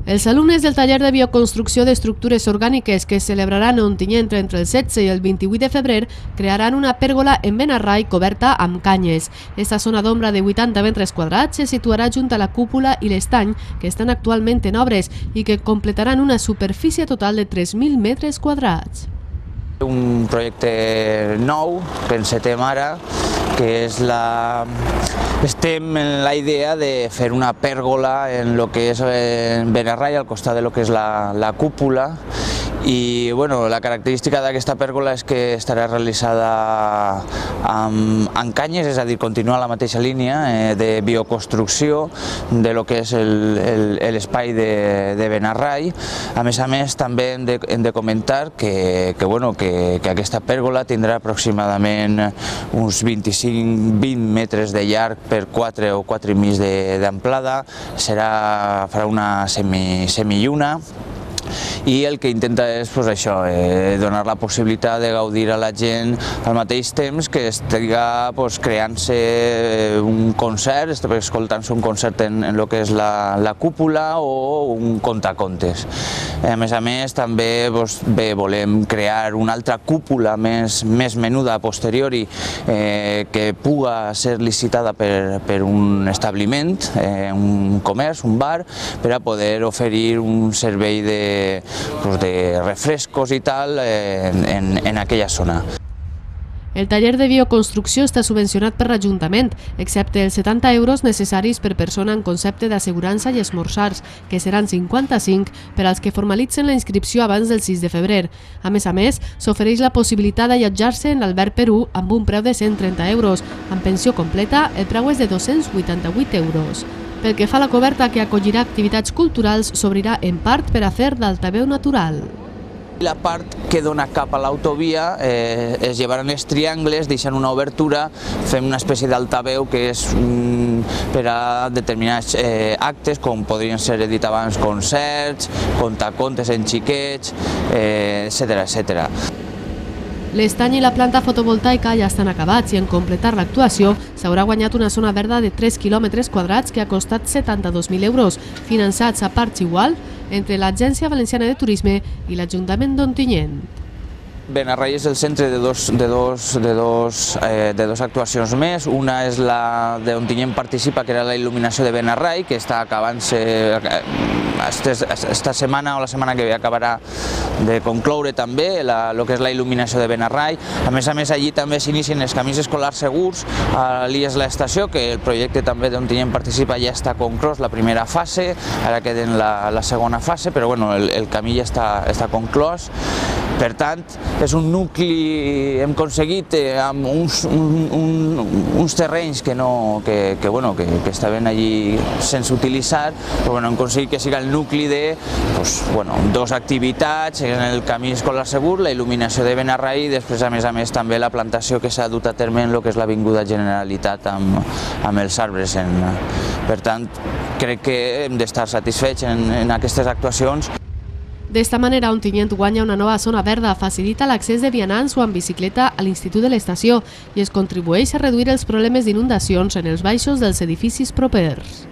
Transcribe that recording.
Els alumnes del taller de bioconstrucció d'estructures orgàniques que es celebraran a Ontinyent entre el 16 i el 28 de febrer crearan una pèrgola en Benarrai coberta amb canyes. Esta zona d'ombra de 80 metres quadrats se situarà junt a la cúpula i l'estany que estan actualment en obres i que completaran una superfície total de 3.000 metres quadrats. Un projecte nou que encetem ara, que és estem en la idea de fer una pèrgola en lo que és Benarrai, al costat de lo que és la cúpula. I bueno, la característica d'aquesta pèrgola és que estarà realitzada amb canyes, és a dir, continua la mateixa línia de bioconstrucció de lo que és l'espai de Benarrai. A més, també hem de comentar que aquesta pèrgola tindrà aproximadament uns 20 metres de llarg per 4 o 4,5 d'amplada, farà una semilluna. I el que intenta és donar la possibilitat de gaudir a la gent al mateix temps que estiga creant-se un concert, escoltant-se un concert en el que és la cúpula o un contacontes. A més, també volem crear una altra cúpula més menuda a posteriori que puga ser licitada per un establiment, un comerç, un bar, per a poder oferir un servei de refrescos i tal en aquella zona. El taller de bioconstrucció està subvencionat per l'Ajuntament, excepte els 70 euros necessaris per persona en concepte d'assegurança i esmorzars, que seran 55 per als que formalitzen la inscripció abans del 6 de febrer. A més, s'ofereix la possibilitat d'allotjar-se en l'Albert Perú amb un preu de 130 euros. Amb pensió completa, el preu és de 288 euros. Pel que fa a la coberta que acollirà activitats culturals, s'obrirà en part per a fer d'altaveu natural. La part que dona cap a l'autovia es llevaran els triangles, deixant una obertura, fem una espècie d'altaveu que és per a determinats actes, com podrien ser, he dit abans, concerts, contacontes en xiquets, etc. L'estany i la planta fotovoltaica ja estan acabats i en completar l'actuació s'haurà guanyat una zona verda de 3 quilòmetres quadrats que ha costat 72.000 euros, finançats a parts igual entre l'Agència Valenciana de Turisme i l'Ajuntament d'Ontinyent. Benarrai és el centre de dos actuacions més. Una és la d'Ontinyent Participa, que era la il·luminació de Benarrai, que està acabant-se esta setmana o la setmana que ve acabarà de concloure també el que és la il·luminació de Benarrai. A més, allí també s'inicien els camins escolars segurs a l'IES l'estació, que el projecte també d'Ontinyent Participa ja està conclòs la primera fase, ara queda en la segona fase, però el camí ja està conclòs. Per tant, és un nucli, hem aconseguit amb uns terrenys que estaven allí sense utilitzar, però hem aconseguit que sigui el nucli de dues activitats, en el camí escolar segur, la il·luminació de Benarrai i després, a més, també la plantació que s'ha dut a terme en el que és l'Avinguda Generalitat amb els arbres. Per tant, crec que hem d'estar satisfets en aquestes actuacions. D'esta manera, Ontinyent guanya una nova zona verda, facilita l'accés de vianants o amb bicicleta a l'Institut de l'Estació i es contribueix a reduir els problemes d'inundacions en els baixos dels edificis propers.